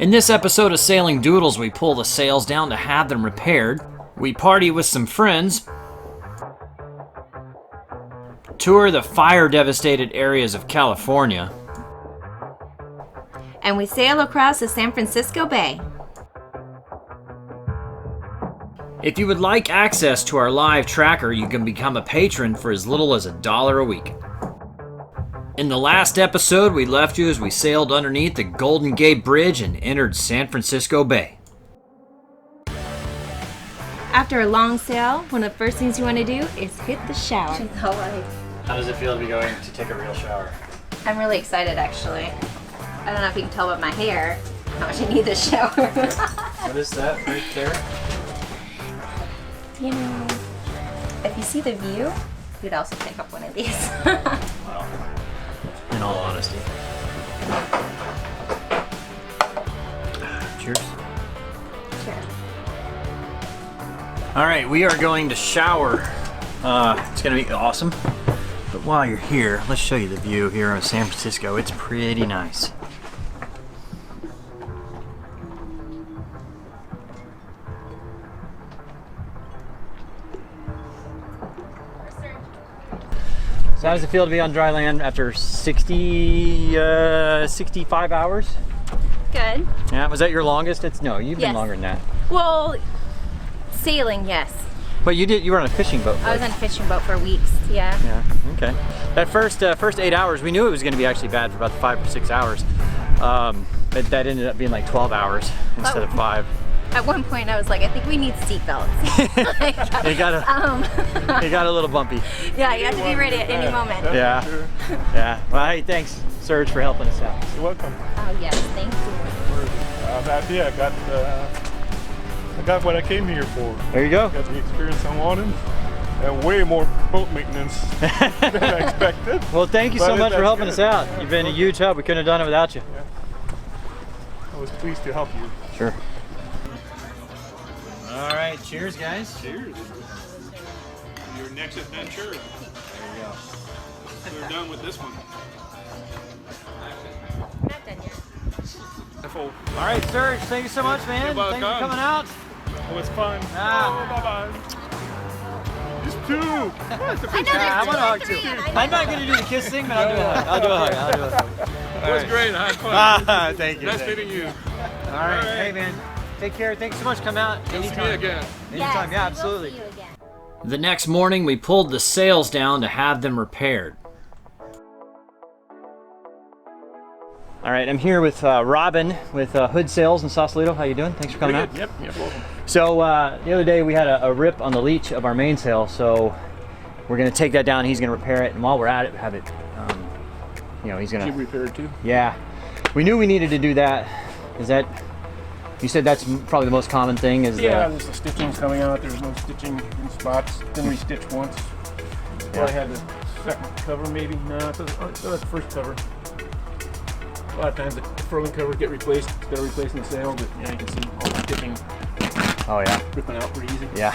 In this episode of Sailing Doodles, we pull the sails down to have them repaired, we party with some friends, tour the fire-devastated areas of California, and we sail across the San Francisco Bay. If you would like access to our live tracker, you can become a patron for as little as $1 a week. In the last episode, we left you as we sailed underneath the Golden Gate Bridge and entered San Francisco Bay. After a long sail, one of the first things you want to do is hit the shower. How does it feel to be going to take a real shower? I'm really excited, actually. I don't know if you can tell by my hair how much I need this shower. What is that right there? You know, if you see the view, you'd also pick up one of these. Wow. In all honesty. Cheers. Cheers. All right, we are going to shower. It's gonna be awesome. But while you're here, let's show you the view here of San Francisco. It's pretty nice. So how does it feel to be on dry land after 65 hours? Good. Yeah, was that your longest? No, you've been Yes. longer than that. Well, sailing, yes. But you were on a fishing boat. I was on a fishing boat for weeks, yeah. Yeah, okay. That first 8 hours, we knew it was going to be actually bad for about 5 or 6 hours. But that ended up being like 12 hours instead of 5. At one point I was like, I think we need seatbelts. It got a little bumpy. Yeah, you have to be ready at any moment. Yeah. Yeah. Well, hey, thanks, Serge, for helping us out. You're welcome. Oh yes, thank you. I'm happy I got what I came here for. There you go. Got the experience I wanted, and way more boat maintenance than I expected. Well, thank you so much for helping us out. You've been a huge help. We couldn't have done it without you. Yeah. I was pleased to help you. Sure. All right, cheers, guys. Cheers. Your next adventure. There you go. We're done with this one. Not done yet. Wonderful. All right, Serge, thank you so much, man. You're welcome. Thanks for coming out. Oh, it's fun. Ah. Oh, bye-bye. Just two. I know Yeah, I want to hug too. I'm not going to do the kiss thing, but I'll do a hug. I'll do a hug. It was great. I had fun. Ah, thank you. Nice meeting you. All right. Hey, man. Take care. Thanks so much. Come out You'll see me again. Anytime. Yes, Yeah, we absolutely. will see you again. The next morning, we pulled the sails down to have them repaired. All right, I'm here with Robin with Hood Sails in Sausalito. How you doing? Thanks for coming out. Yep, welcome. So the other day we had a rip on the leech of our mainsail, so we're gonna take that down. He's gonna repair it, and while we're at it, have it. He's gonna. You repaired too? Yeah, we knew we needed to do that. Is that? You said that's probably the most common thing. Is Yeah, there's the stitching's coming out. There's no stitching in spots. Then we stitched once. Yeah. I had the second cover maybe. No, it's the first cover. A lot of times the furling covers get replaced instead of replacing the sail, but yeah, you can see all the stitching Oh yeah. ripping out pretty easy. Yeah.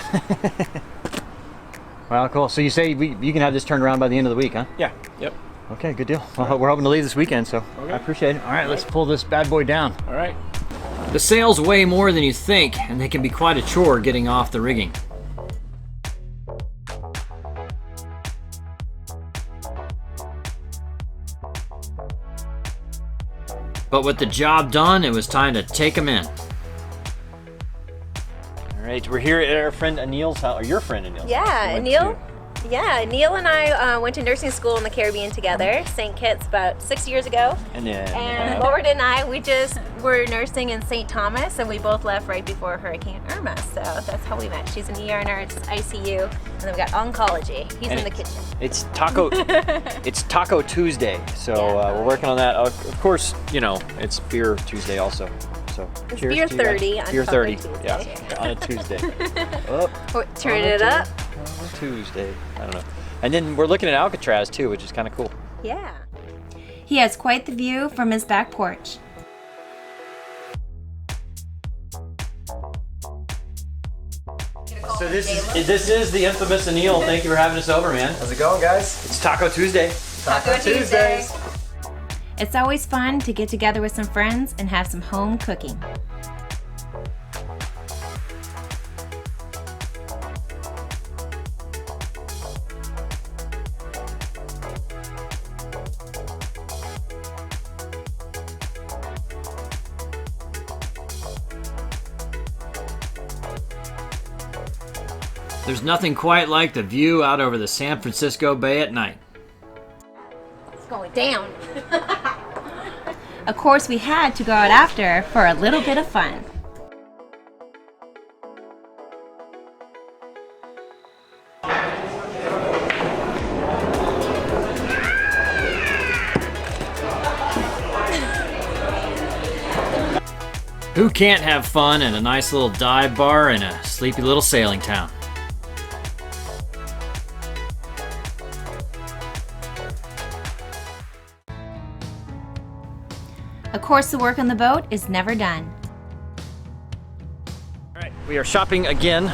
Well, cool. So you say you can have this turned around by the end of the week, huh? Yeah. Yep. Okay, good deal. Well, we're hoping to leave this weekend, so Okay. I appreciate it. All right, let's pull this bad boy down. All right. The sails weigh more than you think, and they can be quite a chore getting off the rigging. But with the job done, it was time to take them in. All right, we're here at our friend Anil's house, or your friend Anil's Yeah, house. We went Neil. to- Yeah, Neil and I went to nursing school in the Caribbean together, St. Kitts, about 6 years ago. And then, And Lord and I, we just were nursing in St. Thomas, and we both left right before Hurricane Irma. So that's how we met. She's an ER nurse, ICU, and then we got oncology. He's in the kitchen. It's Taco Tuesday, so Yeah. we're working on that. Of course, it's Beer Tuesday also. So It's cheers beer to you guys. 30 on Beer Taco 30, Tuesday. yeah, on a Tuesday. Oh, Turn it up. on a Tuesday. I don't know. And then we're looking at Alcatraz too, which is kind of cool. Yeah. He has quite the view from his back porch. So this is the infamous Anil. Thank you for having us over, man. How's it going, guys? It's Taco Tuesday. Taco Tuesdays. It's always fun to get together with some friends and have some home cooking. There's nothing quite like the view out over the San Francisco Bay at night. It's going down. Of course, we had to go out after for a little bit of fun. Who can't have fun at a nice little dive bar in a sleepy little sailing town? Of course, the work on the boat is never done. All right, we are shopping again.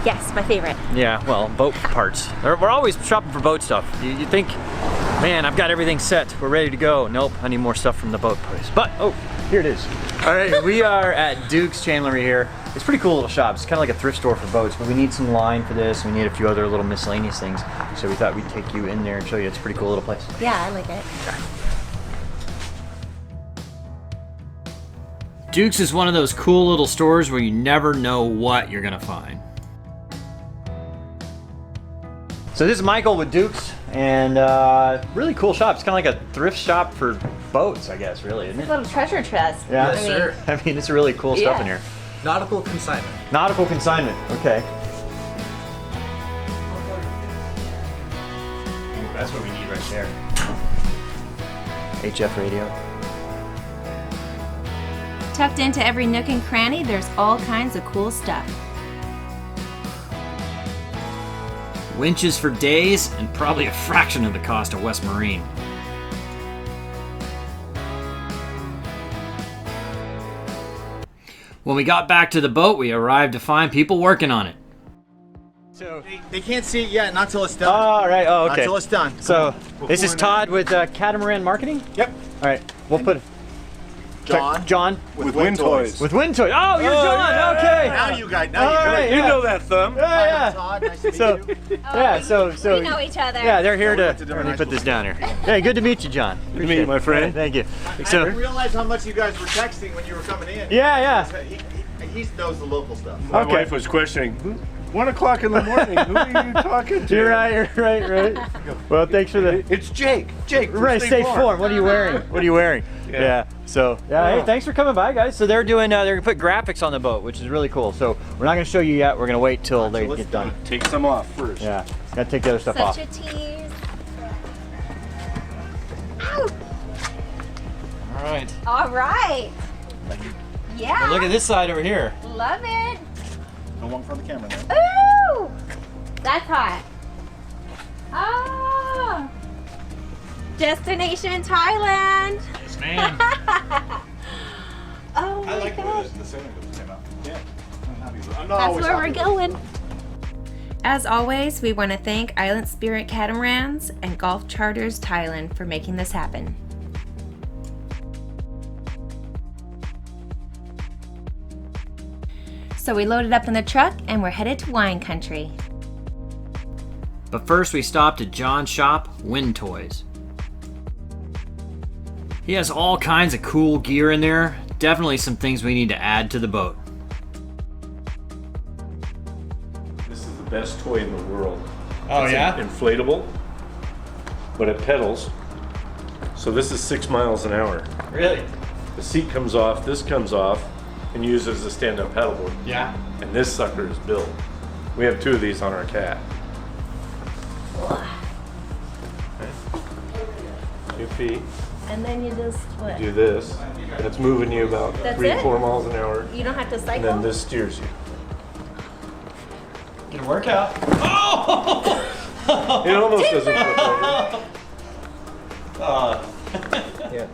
Yes, my favorite. Yeah, well, boat parts. We're always shopping for boat stuff. You think, man, I've got everything set. We're ready to go. Nope, I need more stuff from the boat place. But, oh, here it is. All right, we are at Duke's Chandlery here. It's a pretty cool little shop. It's kind of like a thrift store for boats, but we need some line for this. We need a few other little miscellaneous things. So we thought we'd take you in there and show you. It's a pretty cool little place. Yeah, I like it. Duke's is one of those cool little stores where you never know what you're gonna find. So this is Michael with Duke's, and really cool shop. It's kind of like a thrift shop for boats, I guess, really, isn't It's it? a little treasure chest. Yeah, Yes, sir. I mean, it's really cool stuff in here. Nautical consignment. Nautical consignment, okay. That's what we need right there. HF radio. Tucked into every nook and cranny, there's all kinds of cool stuff. Winches for days, and probably a fraction of the cost of West Marine. When we got back to the boat, we arrived to find people working on it. So, They can't see it yet, not till it's done. all right, oh, Not okay. till it's done. So, this is Todd with Catamaran Marketing? Yep. All right, we'll put John. John With wind toys. with Wind Toys. Oh, you're John, yeah. okay. Now you guys. Now All you right, guys. You yeah. know that thumb. Yeah, Todd, nice to meet So, you. yeah, so We know each other. yeah, they're here So we to. went to different Let me high put this schools. down here. Hey, good to meet you, John. Good to meet you, my friend. Thank you. I So, didn't realize how much you guys were texting when you were coming in. yeah. He knows the local stuff. My Okay. wife was questioning, 1 o'clock in the morning, who are you talking to? You're right. Well, thanks for the. It's Jake. Jake from Right, State Farm. What are you wearing? Yeah. So, hey, thanks for coming by, guys. So they're doing, they're gonna put graphics on the boat, which is really cool. So we're not gonna show you yet. We're gonna wait till they get done. Take some off first. Yeah, gotta take the other stuff off. Such a tease. All right. All right. Yeah. Look at this side over here. Love it. No one from the camera now. Ooh. That's hot. Oh. Destination Thailand. Yes, ma'am. Oh my gosh. the center came out. Yeah. I'm not That's always where we're happy. going. As always, we want to thank Island Spirit Catamarans and Golf Charters Thailand for making this happen. So we loaded up in the truck and we're headed to wine country. But first, we stopped at John's shop, Wind Toys. He has all kinds of cool gear in there. Definitely some things we need to add to the boat. This is the best toy in the world. Oh, It's yeah? inflatable, but it pedals. So this is 6 miles an hour. Really? The seat comes off, this comes off, and uses a stand-up paddleboard. Yeah. And this sucker is built. We have 2 of these on our cat. Okay. 2 feet. And then you just Do this, and it's moving you about That's 3 it? 4 miles an hour, You don't have to and cycle. then this steers you. Get a workout. Oh! It almost doesn't flip over. Yeah.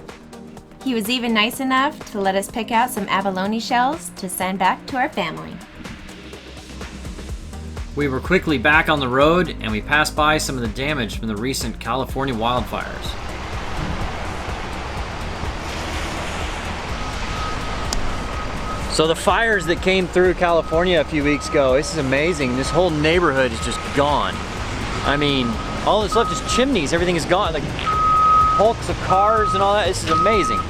He was even nice enough to let us pick out some abalone shells to send back to our family. We were quickly back on the road, and we passed by some of the damage from the recent California wildfires. So the fires that came through California a few weeks ago, this is amazing. This whole neighborhood is just gone. I mean, all that's left is chimneys. Everything is gone. Like hulks of cars and all that. This is amazing.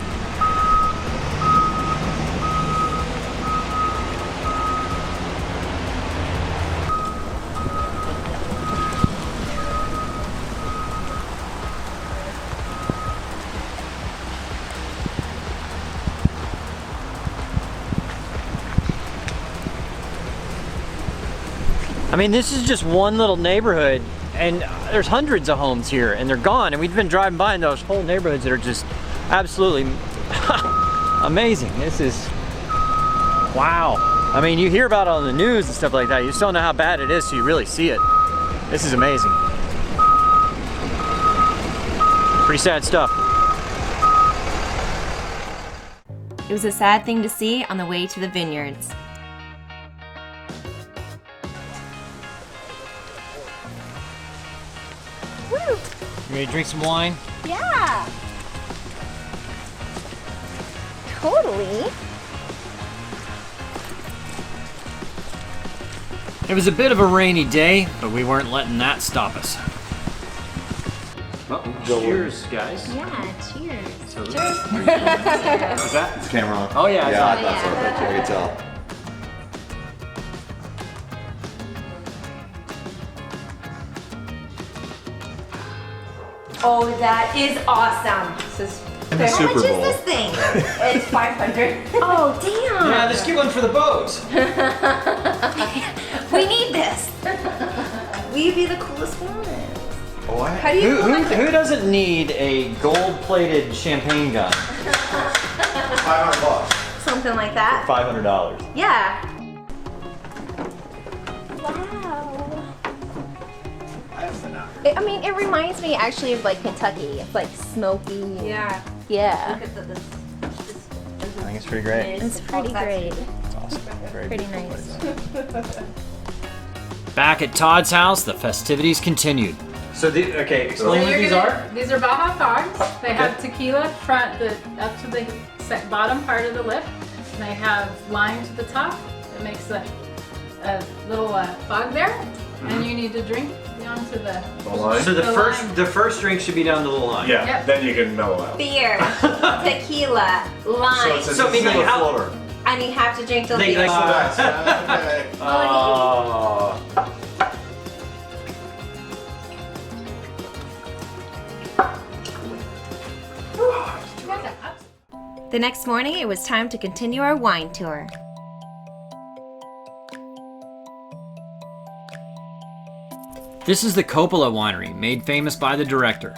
I mean, this is just one little neighborhood, and there's hundreds of homes here, and they're gone. And we've been driving by in those whole neighborhoods that are just absolutely amazing. This is, wow. I mean, you hear about it on the news and stuff like that. You just don't know how bad it is till you really see it. This is amazing. Pretty sad stuff. It was a sad thing to see on the way to the vineyards. You ready to drink some wine? Yeah. Totally. It was a bit of a rainy day, but we weren't letting that stop us. Cheers, guys. Yeah, cheers. So- Cheers. Is that? Is the camera on? Oh yeah, I saw it. I thought so. I could tell. Oh, that is awesome. How Super much Bowl. is this thing? It's 500. Oh, damn. Yeah, let's get one for the boat. We need this. We'd be the coolest one. Oh, How do you Who doesn't need a gold-plated champagne gun? $500. Something like that. $500. Yeah. Wow. I mean, it reminds me actually of like Kentucky. It's like smoky. Yeah. Yeah. I think it's pretty great. It's pretty great. It's awesome. Very Pretty beautiful nice. place. Back at Todd's house, the festivities continued. So, okay, explain what these are. These are Baja fogs. They have tequila front, up to the bottom part of the lip. And they have lime to the top. It makes a little fog there. And you need to drink onto the line? So the lime. first drink should be down the little line. Yeah, Yep. then you can mellow out. Beer, tequila, lime, So it's a So, I mean, like, tequila how- floater. and you have to drink the They, beer. like, Okay. Oh. The next morning, it was time to continue our wine tour. This is the Coppola Winery, made famous by the director.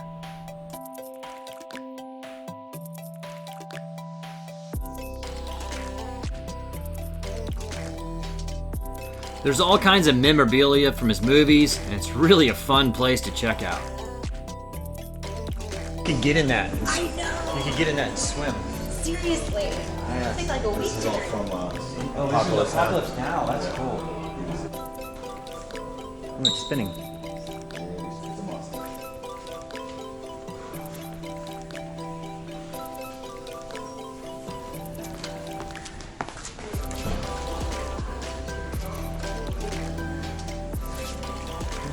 There's all kinds of memorabilia from his movies, and it's really a fun place to check out. You can get in that. I know. You can get in that and swim. Seriously. Yeah. It's like a week. This is all from Oh, Apocalypse Now. Apocalypse Now. That's cool. Oh, it's spinning.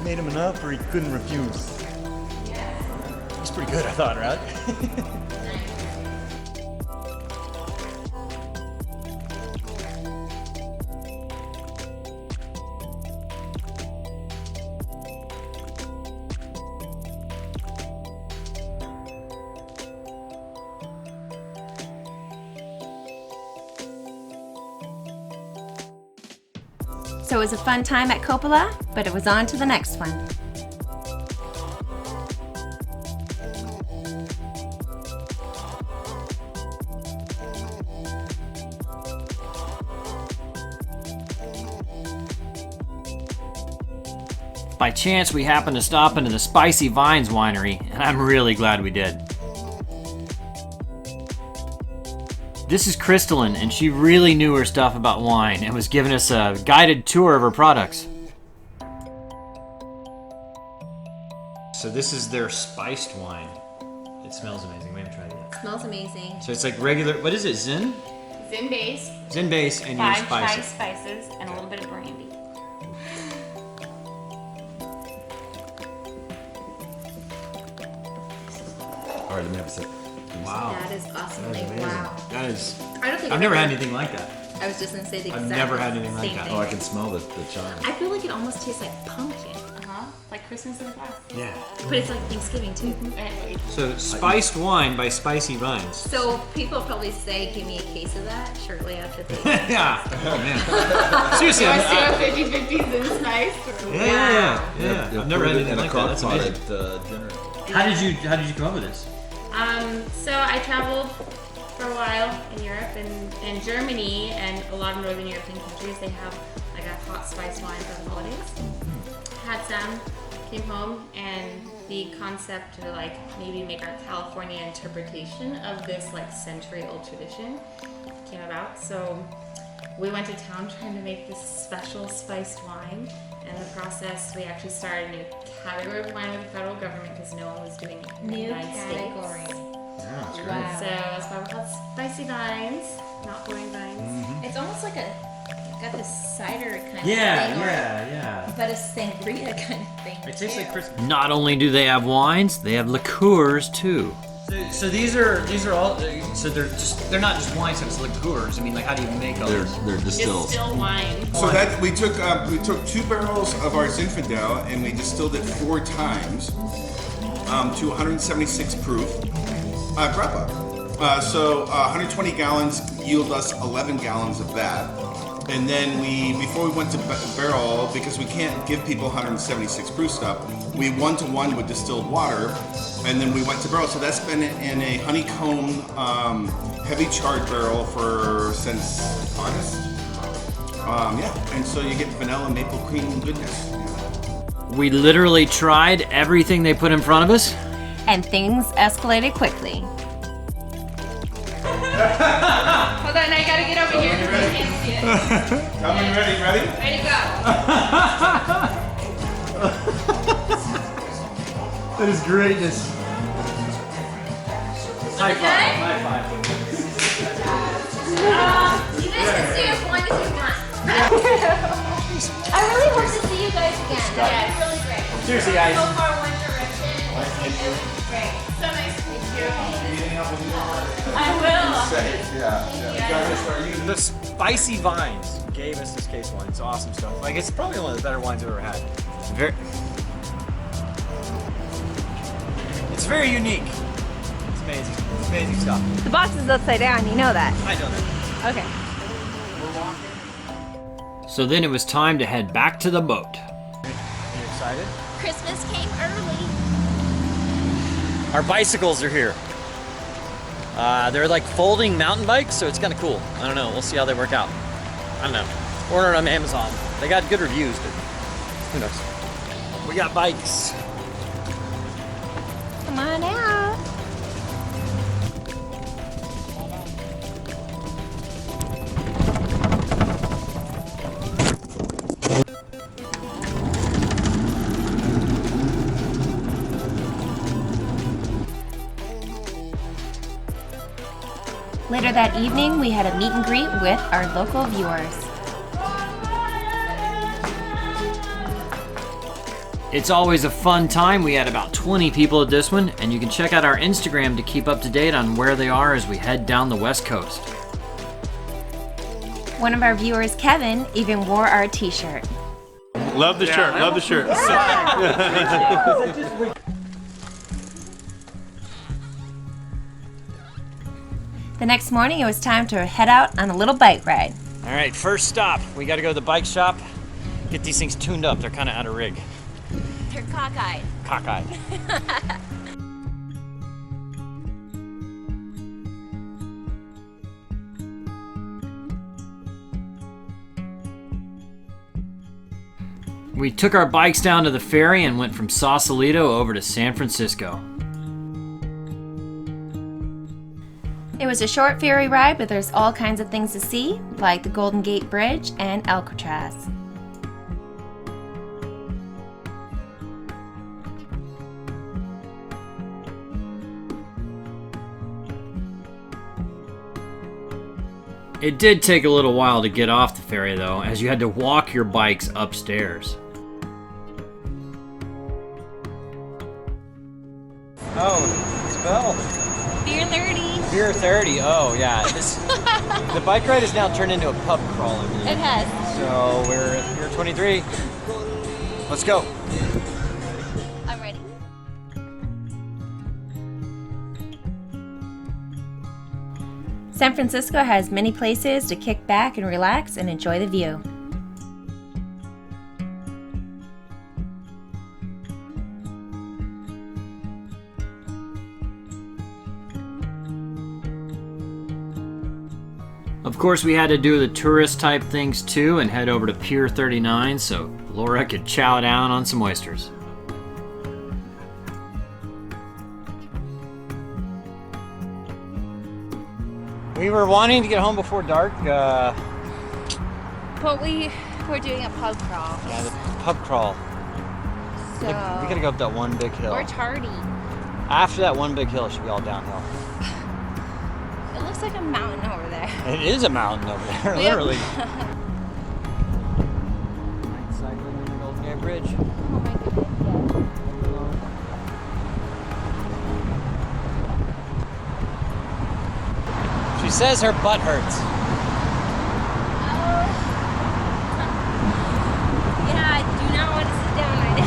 Made him enough or he couldn't refuse. It's pretty good, I thought, right? So it was a fun time at Coppola, but it was on to the next one. By chance, we happened to stop into the Spicy Vines Winery, and I'm really glad we did. This is Crystalline, and she really knew her stuff about wine and was giving us a guided tour of her products. So this is their spiced wine. It smells amazing. We haven't tried it yet. Smells amazing. So it's like regular, what is it, Zin? Zin base, Zin base and your 5 Thai spices. spices, and a little bit of brandy. All right, let me have a sip. Wow. That is awesome. That is amazing. Wow. That is. I don't think I've never had anything like that. I was just gonna say the I've exact never had anything like same that. thing. Oh, I can smell the chime. I feel like it almost tastes like pumpkin, Like Christmas in a glass. Yeah. but it's like Thanksgiving too. So spiced wine by Spicy Vines. So people probably say, "Give me a case of that" shortly after they. Yeah. Oh man. Seriously. I see a 50-50 Zin's nice. Yeah. I've never had anything like that. That's amazing. Dinner. How did you come up with this? So I traveled for a while in Europe and in Germany and a lot of Northern European countries. They have like a hot spice wine for the holidays. Had some, came home, and the concept to like maybe make our California interpretation of this like century-old tradition came about. So we went to town trying to make this special spiced wine. In the process, we actually started a new category of wine with the federal government because no one was doing it in the United States. Yeah, it's great. Wow. So that's why we're called spicy vines, not boring vines. It's almost like got this cider kind of thing. Yeah. But a sangria kind of thing. It tastes like Christmas. Not only do they have wines, they have liqueurs too. So these are all. So they're not just wines, it's liqueurs. I mean, like how do you make all this? They're distilled. Distill wine. So that we took 2 barrels of our Zinfandel and we distilled it 4 times to 176 proof grappa. So 120 gallons yield us 11 gallons of that. And then before we went to barrel, because we can't give people 176 proof stuff, we 1-to-1 with distilled water, and then we went to barrel. So that's been in a honeycomb, heavy charred barrel since August. And so you get vanilla maple cream goodness. We literally tried everything they put in front of us. And things escalated quickly. Hold on, I gotta get over here because I can't see it. Tell me ready? Ready to go. That is greatness. High five. You guys can stay as long as you want. I really hope to see you guys again. Yeah, it's really great. Seriously, guys. So far, one direction. It was great. So nice to meet you. I will. The Spicy Vines gave us this case wine. It's awesome stuff. Like it's probably one of the better wines I've ever had. It's very unique. It's amazing. It's amazing stuff. The box is upside down. You know that. I know that. Okay. So then it was time to head back to the boat. You excited? Christmas came early. Our bicycles are here. They're like folding mountain bikes, so it's kind of cool. I don't know. We'll see how they work out. I don't know. Ordered on Amazon. They got good reviews, but who knows? We got bikes. Come on out. Later that evening, we had a meet and greet with our local viewers. It's always a fun time. We had about 20 people at this one, and you can check out our Instagram to keep up to date on where they are as we head down the West Coast. One of our viewers, Kevin, even wore our t-shirt. Love the shirt. Love the shirt. The next morning, it was time to head out on a little bike ride. All right, first stop. We got to go to the bike shop, get these things tuned up. They're kind of out of rig. They're cockeyed. Cockeyed. We took our bikes down to the ferry and went from Sausalito over to San Francisco. It was a short ferry ride, but there's all kinds of things to see, like the Golden Gate Bridge and Alcatraz. It did take a little while to get off the ferry though, as you had to walk your bikes upstairs. Oh, spell. Beer 30. Beer 30. Oh yeah. The bike ride has now turned into a pub crawl. It has. So we're at Beer 23. Let's go. I'm ready. San Francisco has many places to kick back and relax and enjoy the view. Of course, we had to do the tourist type things too and head over to Pier 39 so Laura could chow down on some oysters. We were wanting to get home before dark. But we're doing a pub crawl. Yeah, the pub crawl. So We gotta go up that one big hill. we're tardy. After that one big hill, it should be all downhill. It looks like a mountain over there. It is a mountain over there, We have- literally. Cycling on the Golden Gate Bridge. Oh my goodness, She says her butt hurts. yeah, I do not want to sit down right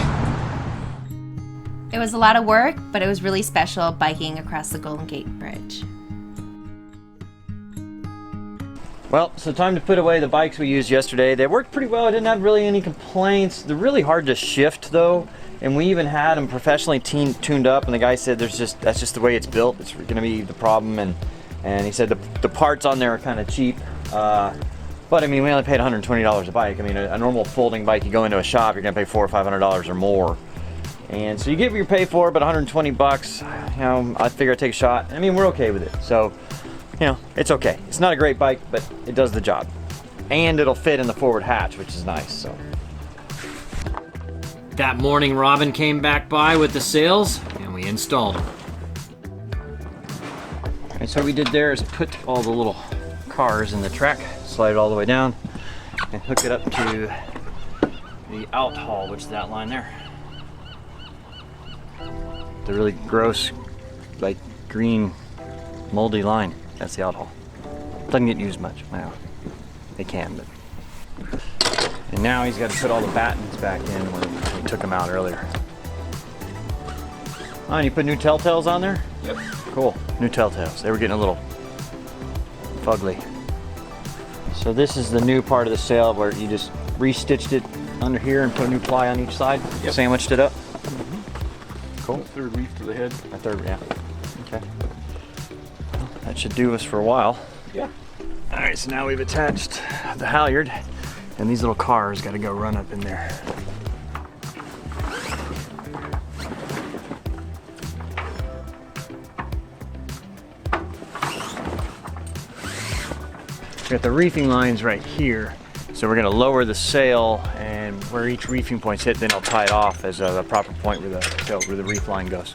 now. It was a lot of work, but it was really special biking across the Golden Gate Bridge. Well, so time to put away the bikes we used yesterday. They worked pretty well. I didn't have really any complaints. They're really hard to shift though, and we even had them professionally tuned up, and the guy said that's just the way it's built. It's gonna be the problem, and he said the parts on there are kind of cheap. But I mean, we only paid $120 a bike. I mean, a normal folding bike, you go into a shop, you're gonna pay $400 or $500 or more. And so you get what you pay for, but 120 bucks, you know, I figure I'd take a shot. I mean, we're okay with it. So, you know, it's okay. It's not a great bike, but it does the job. And it'll fit in the forward hatch, which is nice, so. That morning, Robin came back by with the sails, and we installed them. And so what we did there is put all the little cars in the track, slide it all the way down, and hook it up to the out haul, which is that line there. The really gross, like green, moldy line. That's the out haul. Doesn't get used much. Well, they can, but. And now he's got to put all the battens back in when we took them out earlier. Oh, and you put new telltales on there? Yep. Cool. New telltales. They were getting a little fugly. So this is the new part of the sail where you just re-stitched it under here and put a new ply on each side. Yep. Sandwiched it up. Cool. Third reef to the head. A third, yeah. Okay. Well, that should do us for a while. Yeah. All right, so now we've attached the halyard, and these little cars got to go run up in there. We got the reefing lines right here, so we're going to lower the sail, and where each reefing point's hit, then I'll tie it off as the proper point where the reef line goes.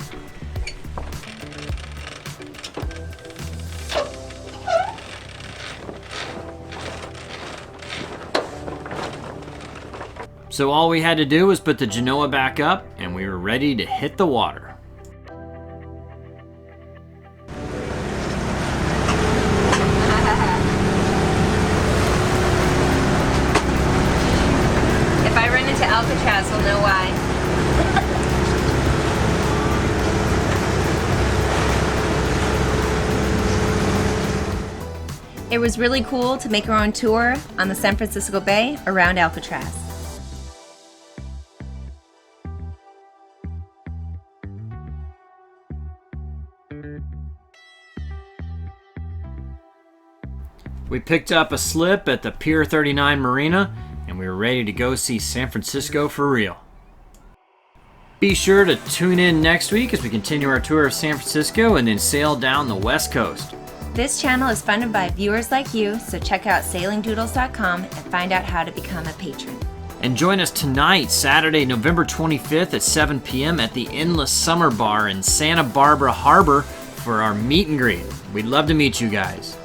So all we had to do was put the Genoa back up, and we were ready to hit the water. If I run into Alcatraz, we'll know why. It was really cool to make our own tour on the San Francisco Bay around Alcatraz. We picked up a slip at the Pier 39 Marina, and we were ready to go see San Francisco for real. Be sure to tune in next week as we continue our tour of San Francisco and then sail down the West Coast. This channel is funded by viewers like you, so check out sailingdoodles.com and find out how to become a patron. And join us tonight, Saturday, November 25th at 7 p.m. at the Endless Summer Bar in Santa Barbara Harbor for our meet and greet. We'd love to meet you guys.